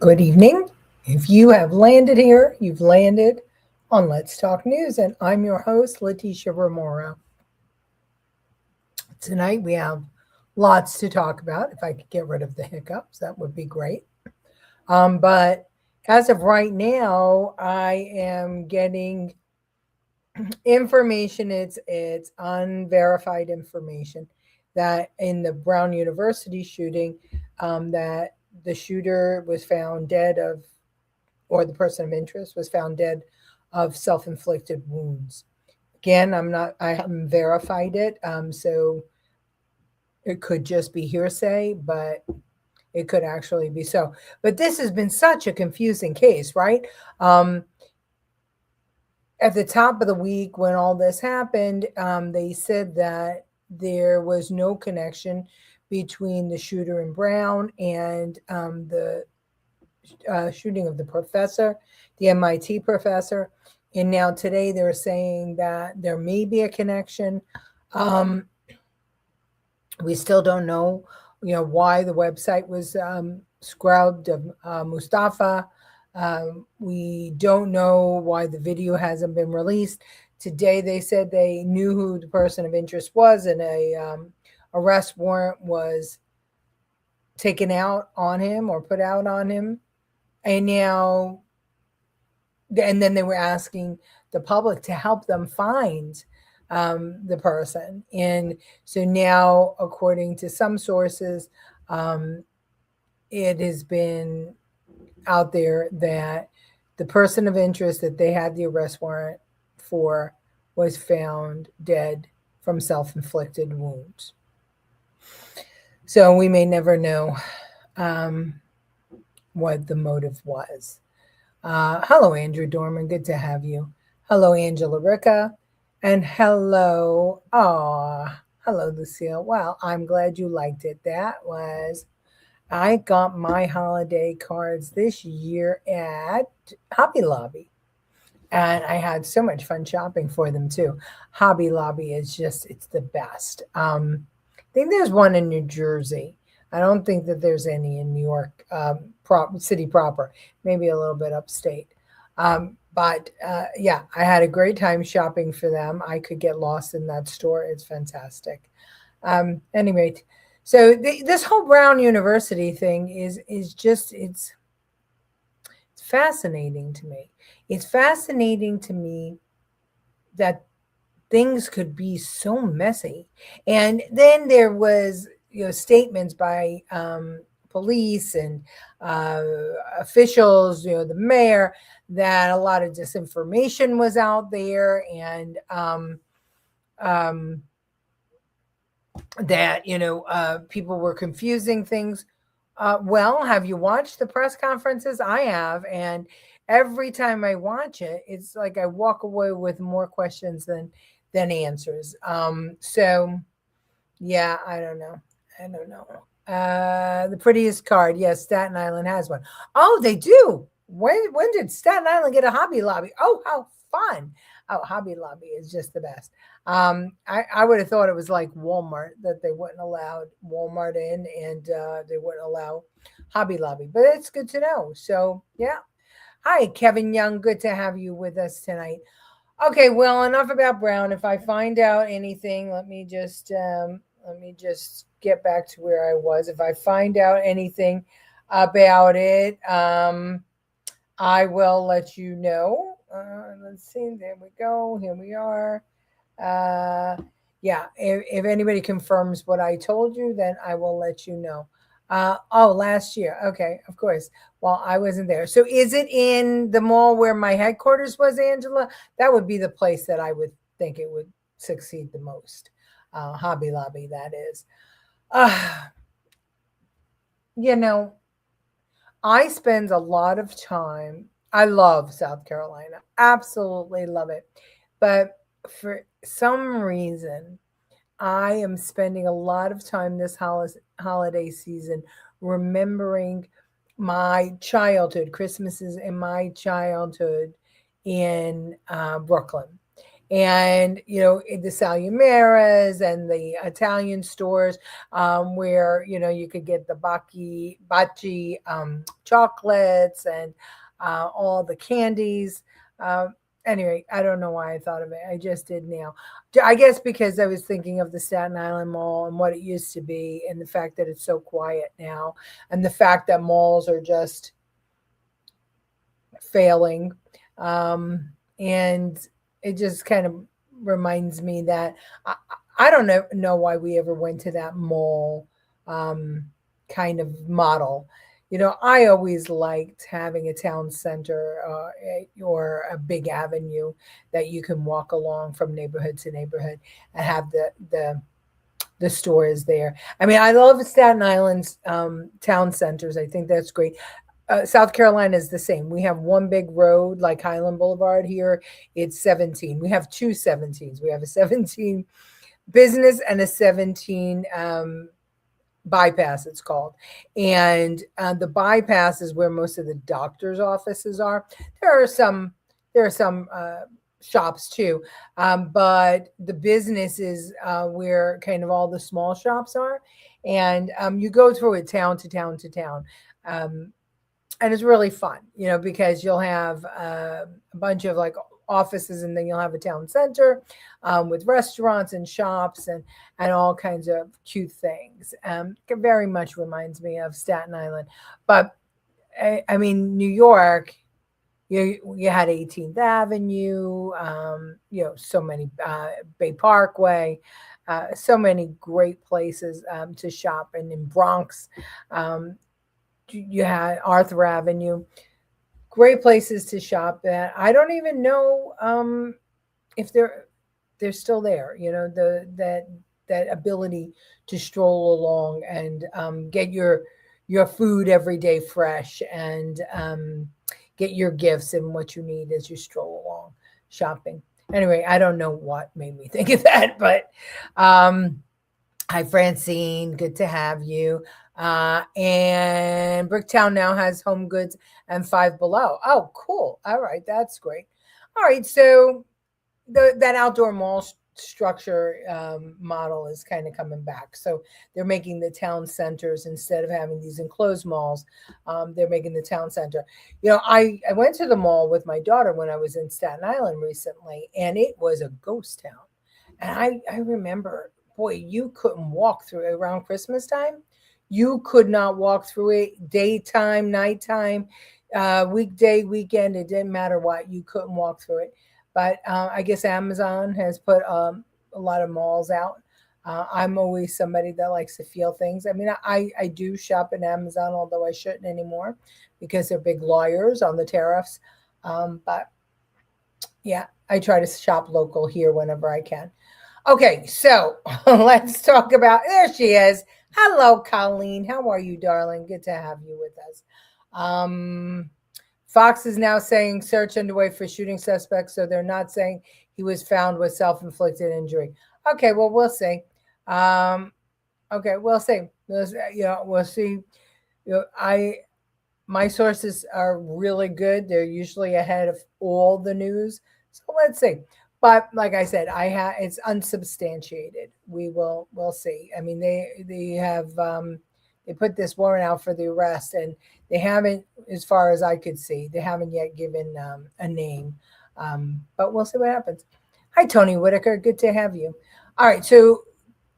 Good evening. If you have landed here, you've landed on Let's Talk News, and I'm your host, Leticia Remauro. Tonight we have lots to talk about. If I could get rid of the hiccups, that would be great. But as of right now, I am getting information. It's unverified information that in the Brown University shooting, that the shooter was found dead of, or the person of interest was found dead of self-inflicted wounds. Again, I haven't verified it, so it could just be hearsay, but it could actually be so. But this has been such a confusing case, right? At the top of the week when all this happened, they said that there was no connection between the shooter in Brown and the shooting of the professor, the MIT professor. And now today they're saying that there may be a connection. We still don't know, why the website was scrubbed of Mustafa. We don't know why the video hasn't been released. Today they said they knew who the person of interest was, and a arrest warrant was taken out on him or put out on him. And then they were asking the public to help them find the person. And so now, according to some sources, it has been out there that the person of interest that they had the arrest warrant for was found dead from self-inflicted wounds. So we may never know what the motive was. Hello, Andrew Dorman. Good to have you. Hello, Angela Ricca. And hello, Lucille. Well, I'm glad you liked it. I got my holiday cards this year at Hobby Lobby. And I had so much fun shopping for them too. Hobby Lobby is it's the best. I think there's one in New Jersey. I don't think that there's any in New York city proper, maybe a little bit upstate. But I had a great time shopping for them. I could get lost in that store. It's fantastic. Anyway, so this whole Brown University thing is just, it's fascinating to me. It's fascinating to me that things could be so messy. And then there was, statements by police and officials, the mayor, that a lot of disinformation was out there, and that people were confusing things. Well, have you watched the press conferences? I have, and every time I watch it, it's like I walk away with more questions than answers. So yeah, I don't know. The prettiest card, yes, Staten Island has one. Oh, they do. When did Staten Island get a Hobby Lobby? Oh, how fun. Oh, Hobby Lobby is just the best. I would have thought it was like Walmart, that they wouldn't allow Walmart in, and they wouldn't allow Hobby Lobby. But it's good to know. So, yeah. Hi, Kevin Young. Good to have you with us tonight. Okay, well, enough about Brown. If I find out anything, let me just get back to where I was. If I find out anything about it, I will let you know. Let's see. There we go. Here we are. If anybody confirms what I told you, then I will let you know. Last year. Okay, of course. Well, I wasn't there. So is it in the mall where my headquarters was, Angela? That would be the place that I would think it would succeed the most. Hobby Lobby, that is. I spend a lot of time. I love South Carolina. Absolutely love it. But for some reason, I am spending a lot of time this holiday season remembering my childhood, Christmases in my childhood in Brooklyn. And the Salumeras and the Italian stores, where you could get the bacci chocolates and all the candies. Anyway, I don't know why I thought of it. I just did now. I guess because I was thinking of the Staten Island Mall and what it used to be, and the fact that it's so quiet now, and the fact that malls are just failing. And it just kind of reminds me that I don't know why we ever went to that mall kind of model. I always liked having a town center, or a big avenue that you can walk along from neighborhood to neighborhood and have the stores there. I mean, I love Staten Island's town centers. I think that's great. South Carolina is the same. We have one big road like Highland Boulevard here. It's 17. We have two 17s. We have a 17 business and a 17 bypass, it's called. And the bypass is where most of the doctor's offices are. There are some shops too, but the business is where kind of all the small shops are. And you go through it town to town to town. And it's really fun, because you'll have a bunch of like offices, and then you'll have a town center with restaurants and shops and all kinds of cute things. It very much reminds me of Staten Island. But I mean, New York, you had 18th Avenue, so many, Bay Parkway, so many great places to shop. And in Bronx, you had Arthur Avenue, great places to shop at. I don't even know if they're still there. That ability to stroll along and get your food every day fresh, and get your gifts and what you need as you stroll along shopping. Anyway, I don't know what made me think of that, but hi Francine, good to have you. And Bricktown now has Home Goods and Five Below. Oh, cool. All right, that's great. All right, so that outdoor mall structure model is kind of coming back. So they're making the town centers, instead of having these enclosed malls, they're making the town center. I went to the mall with my daughter when I was in Staten Island recently, and it was a ghost town. And I remember, boy, you couldn't walk through it around Christmas time. You could not walk through it daytime, nighttime, weekday, weekend. It didn't matter what. You couldn't walk through it. But I guess Amazon has put a lot of malls out. I'm always somebody that likes to feel things. I mean, I do shop at Amazon, although I shouldn't anymore because they're big lawyers on the tariffs. But yeah, I try to shop local here whenever I can. Okay, so let's talk about, there she is. Hello, Colleen. How are you, darling? Good to have you with us. Fox is now saying search underway for shooting suspects, so they're not saying he was found with self-inflicted injury. Okay, well, we'll see. Okay, we'll see. We'll see. My sources are really good. They're usually ahead of all the news. So let's see. But like I said, it's unsubstantiated. We'll see. I mean, they have they put this warrant out for the arrest, and they haven't, as far as I could see, they haven't yet given a name. But we'll see what happens. Hi, Tony Whitaker. Good to have you. All right. So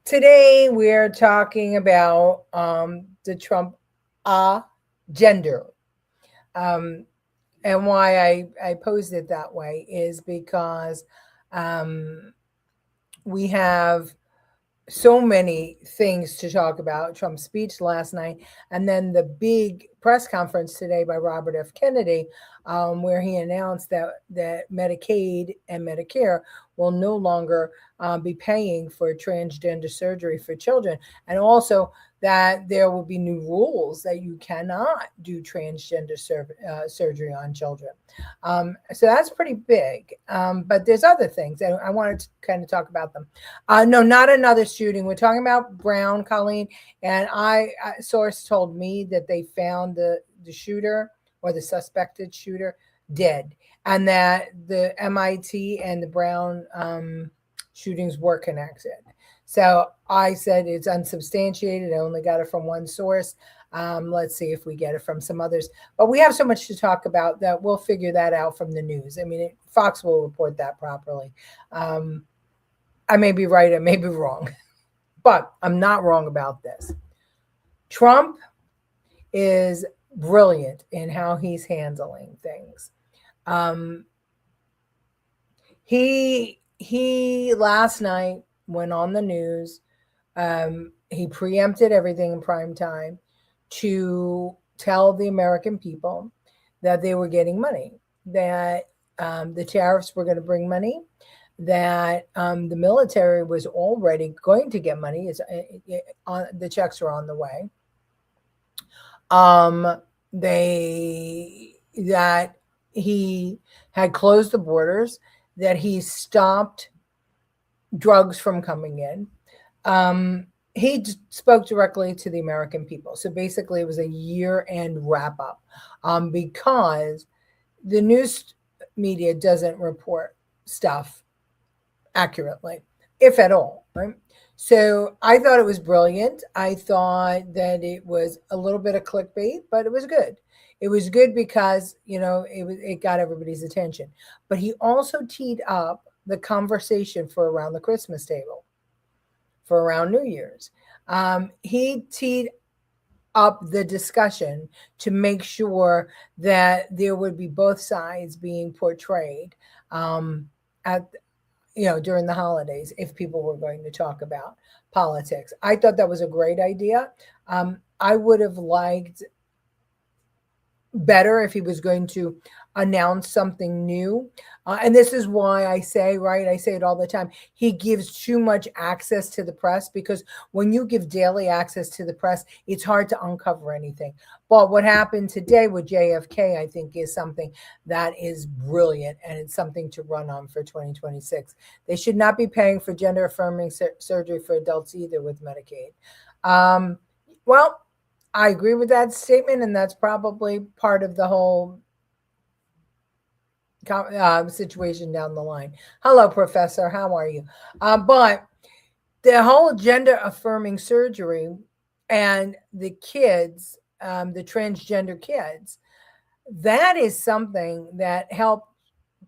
today we're talking about the Trump gender. And why I posed it that way is because we have so many things to talk about. Trump's speech last night, and then the big press conference today by Robert F. Kennedy, where he announced that Medicaid and Medicare will no longer be paying for transgender surgery for children, and also that there will be new rules that you cannot do transgender surgery on children. So that's pretty big. But there's other things, and I wanted to kind of talk about them. No, not another shooting. We're talking about Brown, Colleen, and a source told me that they found the shooter or the suspected shooter. did, and that the MIT and the Brown shootings were connected. So I said it's unsubstantiated. I only got it from one source. Let's see if we get it from some others. But we have so much to talk about that we'll figure that out from the news. I mean, Fox will report that properly. Um, I may be right, I may be wrong, but I'm not wrong about this. Trump is brilliant in how he's handling things. Um, he last night went on the news. He preempted everything in prime time to tell the American people that they were getting money, that the tariffs were going to bring money, that the military was already going to get money. The checks are on the way. That he had closed the borders, that he stopped drugs from coming in. He spoke directly to the American people. So basically, it was a year-end wrap-up because the news media doesn't report stuff accurately, if at all, right? So I thought it was brilliant. I thought that it was a little bit of clickbait, but it was good. It was good because it got everybody's attention. But he also teed up the conversation for around the Christmas table, for around New Year's. He teed up the discussion to make sure that there would be both sides being portrayed at during the holidays if people were going to talk about politics. I thought that was a great idea. I would have liked better if he was going to announce something new. And this is why I say, right, I say it all the time, he gives too much access to the press, because when you give daily access to the press, it's hard to uncover anything. But what happened today with JFK, I think, is something that is brilliant, and it's something to run on for 2026. They should not be paying for gender affirming surgery for adults either with Medicaid. Well, I agree with that statement, and that's probably part of the whole situation down the line. Hello, Professor. How are you? But the whole gender affirming surgery and the kids, the transgender kids, that is something that helped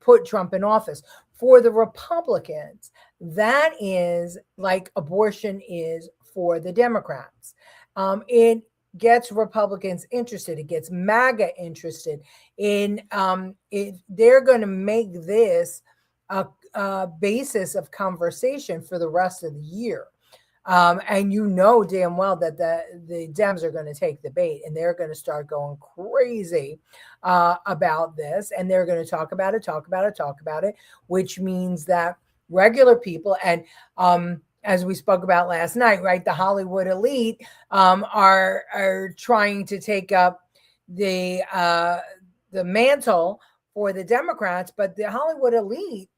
put Trump in office. For the Republicans, that is like abortion is for the Democrats. It gets Republicans interested. It gets MAGA interested in they're going to make this a basis of conversation for the rest of the year. And damn well that the Dems are going to take the bait, and they're going to start going crazy about this, and they're going to talk about it, which means that regular people and as we spoke about last night, right? The Hollywood elite are trying to take up the mantle for the Democrats, but the Hollywood elite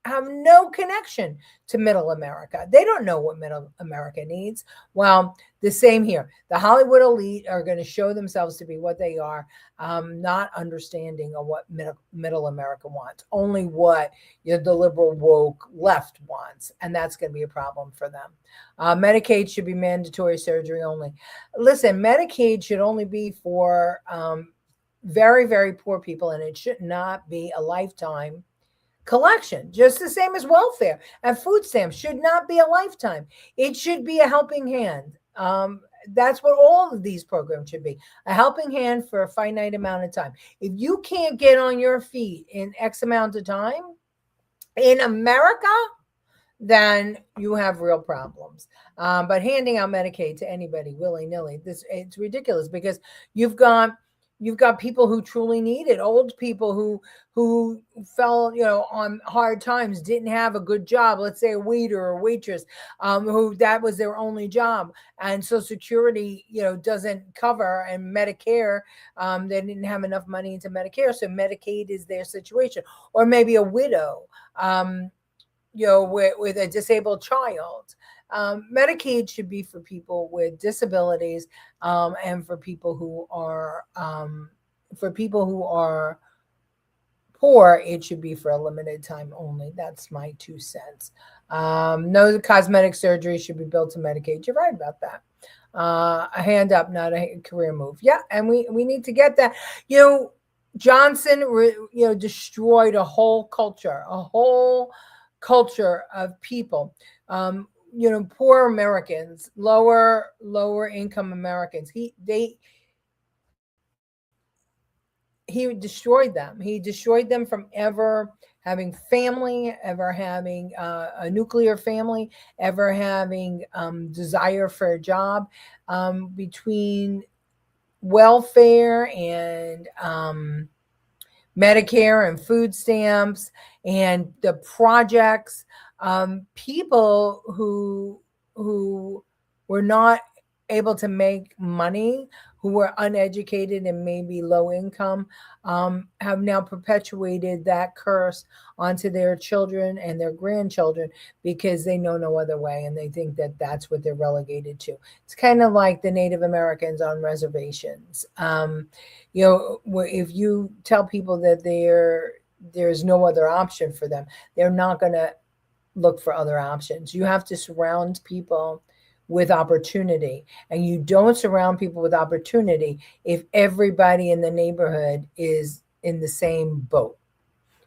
have no connection to middle America. They don't know what middle America needs. Well, the same here. The Hollywood elite are going to show themselves to be what they are, not understanding of what middle America wants, only what the liberal woke left wants. And that's going to be a problem for them. Medicaid should be mandatory surgery only. Listen, Medicaid should only be for very, very poor people, and it should not be a lifetime collection, just the same as welfare and food stamps should not be a lifetime. It should be a helping hand. That's what all of these programs should be, a helping hand for a finite amount of time. If you can't get on your feet in X amount of time in America, then you have real problems. But handing out Medicaid to anybody willy-nilly, it's ridiculous, because you've got people who truly need it, old people who fell on hard times, didn't have a good job, let's say a waiter or waitress, who that was their only job, and Social Security doesn't cover, and Medicare, they didn't have enough money into Medicare, so Medicaid is their situation. Or maybe a widow with a disabled child. Medicaid should be for people with disabilities, and for people who are poor, it should be for a limited time only. That's my 2 cents. No cosmetic surgery should be billed to Medicaid. You're right about that. A hand up, not a career move. Yeah, and we need to get that. Johnson, destroyed a whole culture of people. Poor Americans, lower income Americans. He destroyed them. He destroyed them from ever having family, ever having a nuclear family, ever having desire for a job. Between welfare and Medicare and food stamps and the projects, people who were not able to make money, who were uneducated and maybe low income, have now perpetuated that curse onto their children and their grandchildren because they know no other way and they think that that's what they're relegated to. It's kind of like the Native Americans on reservations. If you tell people that there's no other option for them, they're not going to look for other options. You have to surround people with opportunity, and you don't surround people with opportunity if everybody in the neighborhood is in the same boat,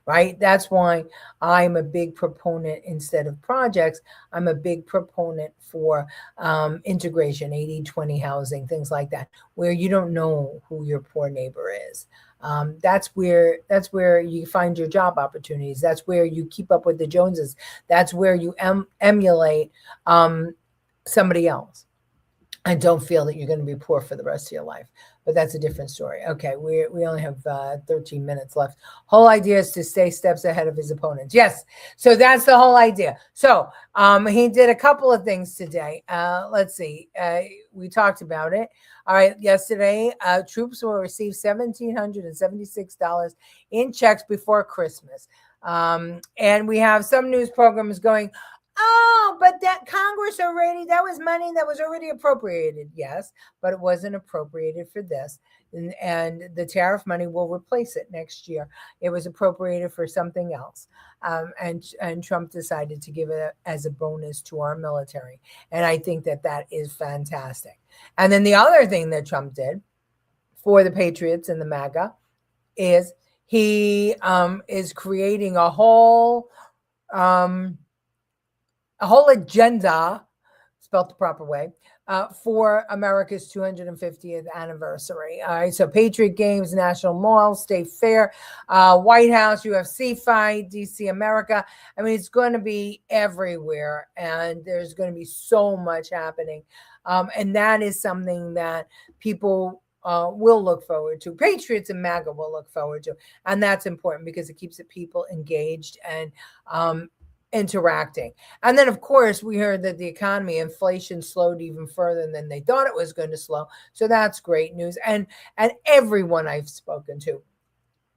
right? That's why I'm a big proponent, instead of projects, I'm a big proponent for integration, 80-20 housing, things like that, where you don't know who your poor neighbor is. That's where you find your job opportunities. That's where you keep up with the Joneses. That's where you emulate somebody else, and don't feel that you're going to be poor for the rest of your life. But that's a different story. Okay, we only have 13 minutes left. Whole idea is to stay steps ahead of his opponents. Yes, so that's the whole idea. So he did a couple of things today. Let's see. We talked about it. All right, yesterday, troops will receive $1,776 in checks before Christmas. And we have some news programs going, oh, but that Congress already, that was money that was already appropriated. Yes, but it wasn't appropriated for this. And the tariff money will replace it next year. It was appropriated for something else. And Trump decided to give it as a bonus to our military. And I think that is fantastic. And then the other thing that Trump did for the Patriots and the MAGA is he is creating a whole agenda, spelled the proper way, for America's 250th anniversary. All right, so Patriot Games, National Mall, State Fair, White House, UFC fight, DC America. I mean, it's going to be everywhere, and there's going to be so much happening. And that is something that people will look forward to. Patriots and MAGA will look forward to. And that's important because it keeps the people engaged and interacting. And then, of course, we heard that the economy, inflation slowed even further than they thought it was going to slow. So that's great news. And everyone I've spoken to,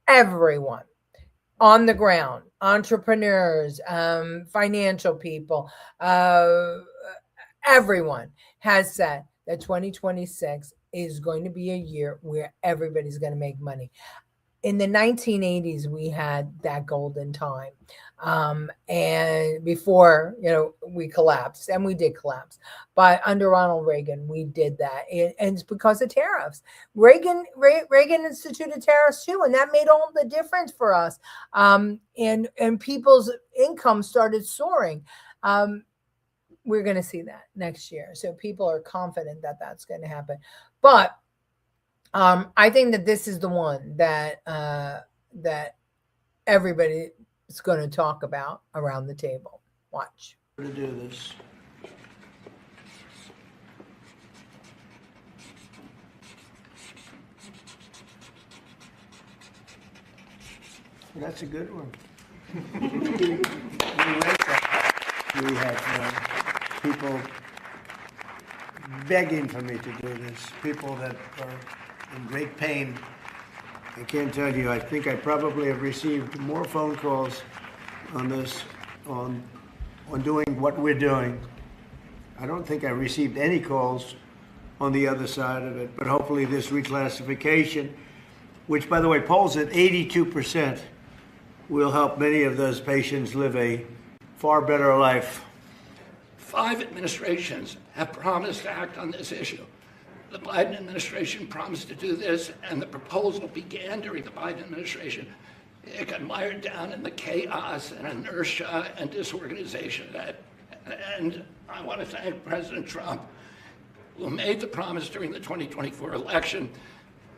everyone on the ground, entrepreneurs, financial people, everyone has said that 2026 is going to be a year where everybody's going to make money. In the 1980s, we had that golden time. And before, we collapsed, and we did collapse. But under Ronald Reagan, we did that. And it's because of tariffs. Reagan instituted tariffs too, and that made all the difference for us. And people's income started soaring. We're going to see that next year. So people are confident that that's going to happen. But I think that this is the one that everybody is going to talk about around the table. Watch. To do this. That's a good one. We have people begging for me to do this, people that are in great pain. I can't tell you, I think I probably have received more phone calls on this, on doing what we're doing. I don't think I received any calls on the other side of it, but hopefully this reclassification, which by the way polls at 82%, will help many of those patients live a far better life. 5 administrations have promised to act on this issue. The Biden administration promised to do this, and the proposal began during the Biden administration. It got mired down in the chaos and inertia and disorganization. And I want to thank President Trump, who made the promise during the 2024 election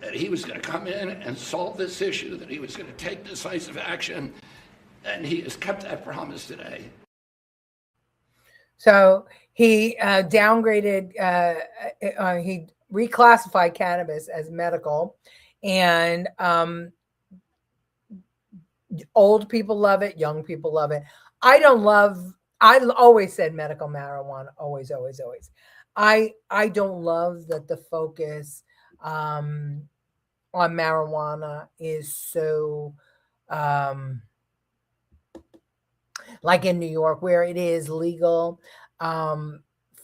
that he was going to come in and solve this issue, that he was going to take decisive action, and he has kept that promise today. So he downgraded, he reclassified cannabis as medical, and old people love it, young people love it. I always said medical marijuana, always. I don't love that the focus on marijuana is so like in New York, where it is legal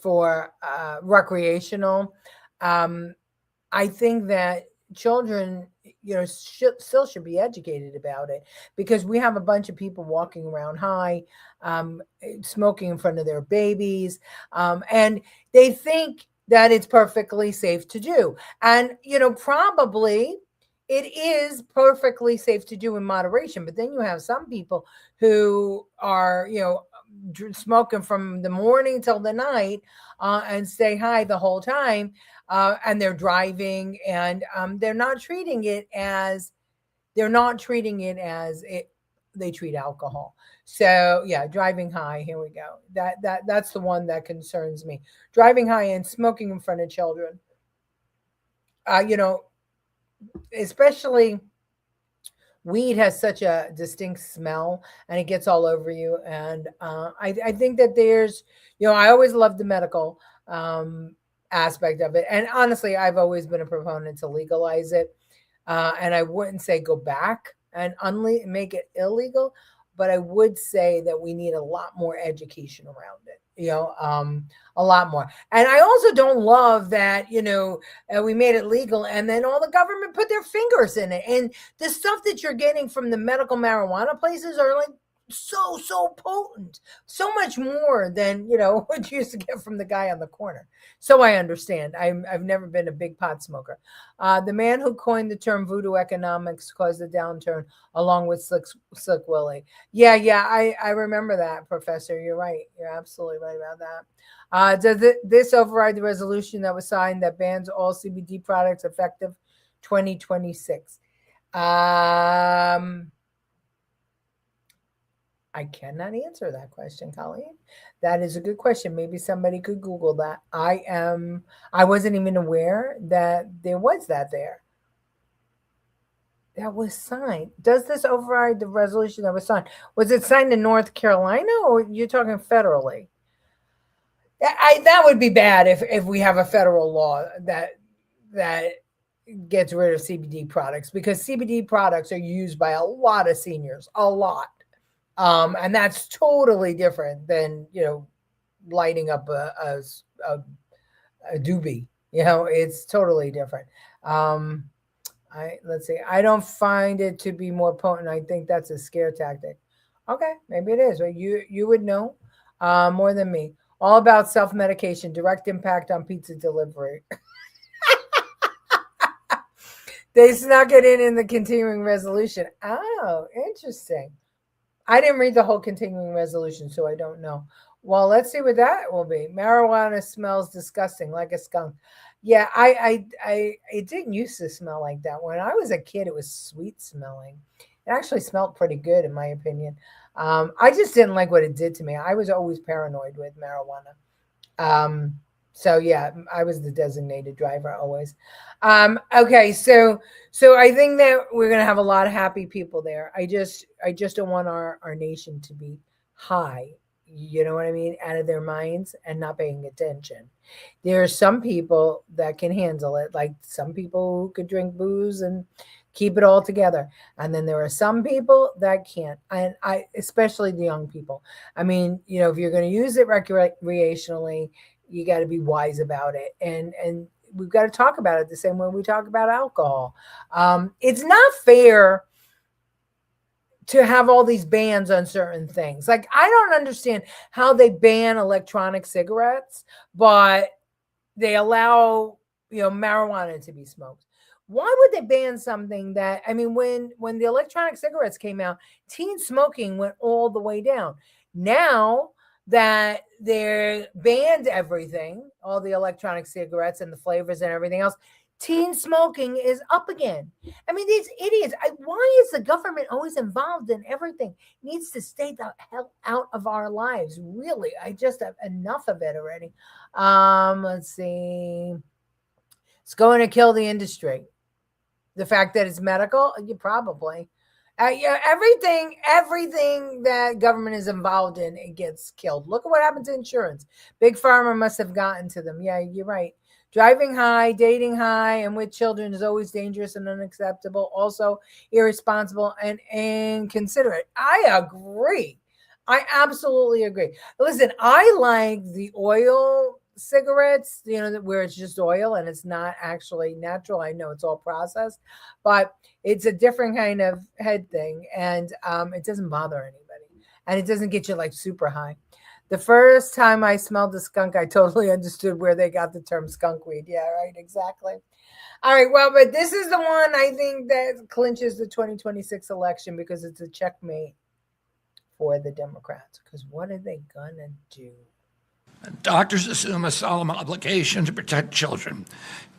for recreational. I think that children, still should be educated about it, because we have a bunch of people walking around high, smoking in front of their babies, and they think that it's perfectly safe to do. And, probably it is perfectly safe to do in moderation, but then you have some people who are, smoking from the morning till the night and stay high the whole time, and they're driving, and they're not treating it as they treat alcohol. So yeah, driving high. Here we go. That's the one that concerns me. Driving high and smoking in front of children. Especially weed has such a distinct smell, and it gets all over you. And I think that there's, I always loved the medical aspect of it. And honestly, I've always been a proponent to legalize it. And I wouldn't say go back and make it illegal, but I would say that we need a lot more education around it. A lot more. And I also don't love that, we made it legal and then all the government put their fingers in it. And the stuff that you're getting from the medical marijuana places are like so potent, so much more than, what you used to get from the guy on the corner. So I understand. I've never been a big pot smoker. The man who coined the term voodoo economics caused the downturn, along with Slick Willie. Yeah, I remember that, Professor. You're right. You're absolutely right about that. Does this override the resolution that was signed that bans all CBD products effective 2026? I cannot answer that question, Colleen. That is a good question. Maybe somebody could Google that. I wasn't even aware that there was that there. That was signed. Does this override the resolution that was signed? Was it signed in North Carolina, or you're talking federally? That would be bad if we have a federal law that gets rid of CBD products, because CBD products are used by a lot of seniors, a lot. And that's totally different than, lighting up a doobie. It's totally different. Let's see. I don't find it to be more potent. I think that's a scare tactic. Okay, maybe it is. But you would know more than me. All about self-medication, direct impact on pizza delivery. They snuck it in the continuing resolution. Oh, interesting. I didn't read the whole continuing resolution, so I don't know. Well, let's see what that will be. Marijuana smells disgusting, like a skunk. Yeah, it didn't used to smell like that. When I was a kid, it was sweet smelling. It actually smelled pretty good, in my opinion. I just didn't like what it did to me. I was always paranoid with marijuana. So yeah, I was the designated driver always. Okay, so I think that we're gonna have a lot of happy people there. I just don't want our nation to be high, you know what I mean, out of their minds and not paying attention. There are some people that can handle it, like some people who could drink booze and keep it all together. And then there are some people that can't. And especially the young people. I mean, if you're going to use it recreationally, you got to be wise about it. And we've got to talk about it the same way we talk about alcohol. It's not fair to have all these bans on certain things. Like, I don't understand how they ban electronic cigarettes, but they allow, marijuana to be smoked. Why would they ban something that, I mean, when the electronic cigarettes came out, teen smoking went all the way down. Now that they're banned everything, all the electronic cigarettes and the flavors and everything else, teen smoking is up again. I mean, these idiots. Why is the government always involved in everything? It needs to stay the hell out of our lives. Really, I just have enough of it already. Let's see. It's going to kill the industry. The fact that it's medical, you probably. Yeah, everything that government is involved in, it gets killed. Look at what happened to insurance. Big pharma must have gotten to them. Yeah, you're right. Driving high, dating high, and with children is always dangerous and unacceptable. Also irresponsible and inconsiderate. I agree. I absolutely agree. Listen, I like the oil cigarettes, where it's just oil and it's not actually natural. I know it's all processed, but it's a different kind of head thing, and it doesn't bother anybody, and it doesn't get you like super high. The first time I smelled the skunk, I totally understood where they got the term skunk weed. Yeah, right, exactly. All right, well, but this is the one I think that clinches the 2026 election because it's a checkmate for the Democrats. Because what are they gonna do? Doctors assume a solemn obligation to protect children.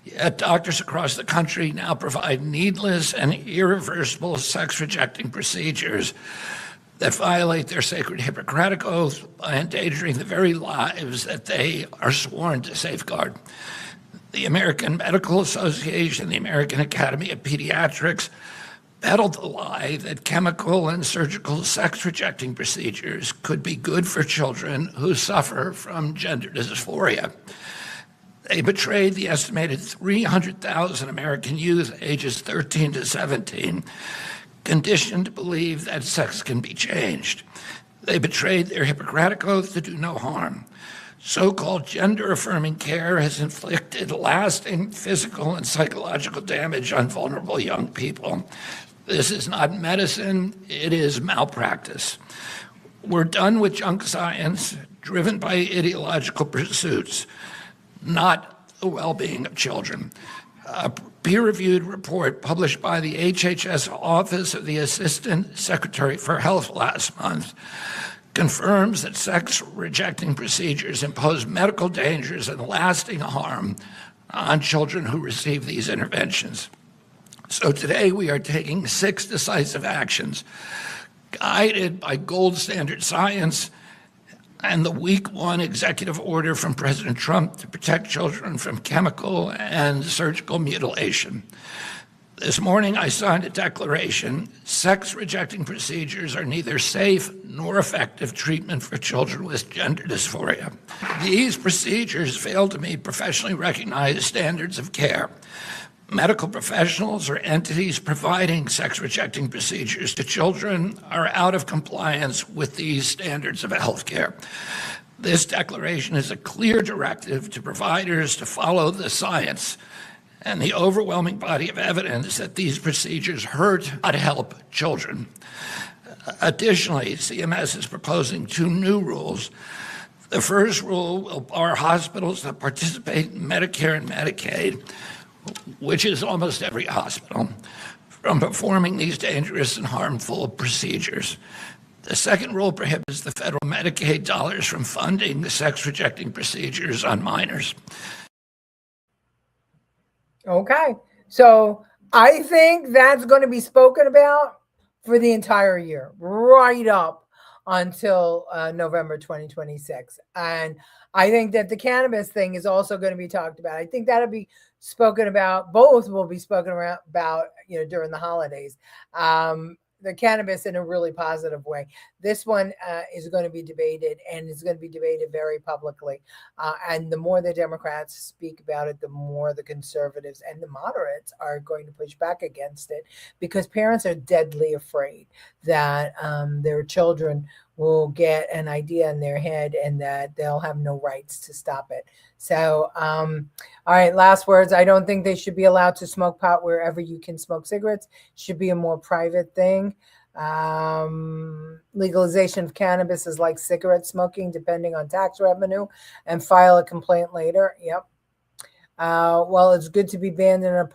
Yet doctors across the country now provide needless and irreversible sex-rejecting procedures that violate their sacred Hippocratic oath by endangering the very lives that they are sworn to safeguard. The American Medical Association, the American Academy of Pediatrics, peddled the lie that chemical and surgical sex-rejecting procedures could be good for children who suffer from gender dysphoria. They betrayed the estimated 300,000 American youth ages 13 to 17, conditioned to believe that sex can be changed. They betrayed their Hippocratic oath to do no harm. So-called gender-affirming care has inflicted lasting physical and psychological damage on vulnerable young people. This is not medicine, it is malpractice. We're done with junk science driven by ideological pursuits, not the well-being of children. A peer-reviewed report published by the HHS Office of the Assistant Secretary for Health last month confirms that sex-rejecting procedures impose medical dangers and lasting harm on children who receive these interventions. So today we are taking 6 decisive actions, guided by gold standard science and the week 1 executive order from President Trump to protect children from chemical and surgical mutilation. This morning I signed a declaration: sex-rejecting procedures are neither safe nor effective treatment for children with gender dysphoria. These procedures fail to meet professionally recognized standards of care. Medical professionals or entities providing sex-rejecting procedures to children are out of compliance with these standards of health care. This declaration is a clear directive to providers to follow the science and the overwhelming body of evidence that these procedures hurt, not help children. Additionally, CMS is proposing 2 new rules. The first rule will bar hospitals that participate in Medicare and Medicaid, which is almost every hospital, from performing these dangerous and harmful procedures. The second rule prohibits the federal Medicaid dollars from funding the sex-rejecting procedures on minors. Okay, so I think that's going to be spoken about for the entire year, right up until November 2026. And I think that the cannabis thing is also going to be talked about. I think that'll be spoken about. Both will be spoken about, during the holidays. The cannabis in a really positive way. This one is going to be debated, and it's going to be debated very publicly. And the more the Democrats speak about it, the more the conservatives and the moderates are going to push back against it, because parents are deadly afraid that their children will get an idea in their head and that they'll have no rights to stop it. So, all right, last words. I don't think they should be allowed to smoke pot wherever you can smoke cigarettes. It should be a more private thing. Legalization of cannabis is like cigarette smoking, depending on tax revenue, and file a complaint later. Yep. Well, it's good to be banned in an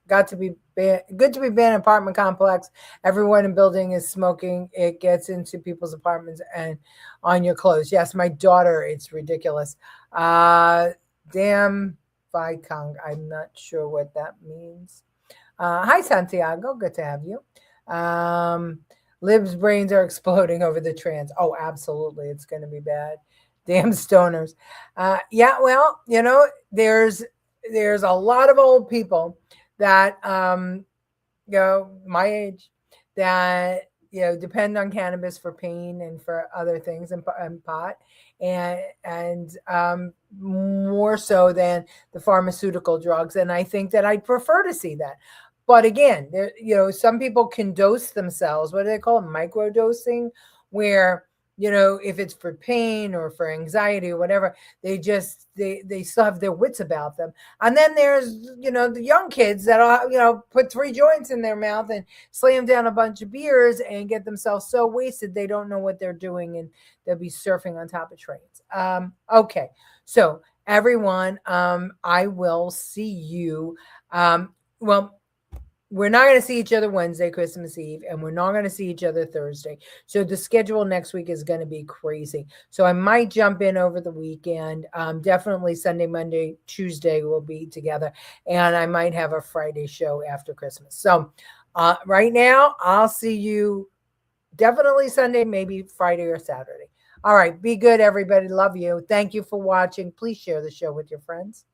good to be banned in an apartment complex. Everyone in building is smoking. It gets into people's apartments and on your clothes. Yes, my daughter. It's ridiculous. Damn Vikong. I'm not sure what that means. Hi, Santiago. Good to have you. Lib's brains are exploding over the trans. Oh, absolutely. It's going to be bad. Damn stoners. Yeah, well, there's a lot of old people that my age that depend on cannabis for pain and for other things and pot and more so than the pharmaceutical drugs. And I think that I'd prefer to see that. But again, some people can dose themselves. What do they call it? Microdosing, where if it's for pain or for anxiety or whatever, they still have their wits about them. And then there's the young kids that'll put 3 joints in their mouth and slam down a bunch of beers and get themselves so wasted they don't know what they're doing, and they'll be surfing on top of trains. Okay, so everyone, I will see you. Well, we're not going to see each other Wednesday, Christmas Eve, and we're not going to see each other Thursday. So the schedule next week is going to be crazy. So I might jump in over the weekend. Definitely Sunday, Monday, Tuesday we'll be together. And I might have a Friday show after Christmas. So right now, I'll see you definitely Sunday, maybe Friday or Saturday. All right. Be good, everybody. Love you. Thank you for watching. Please share the show with your friends.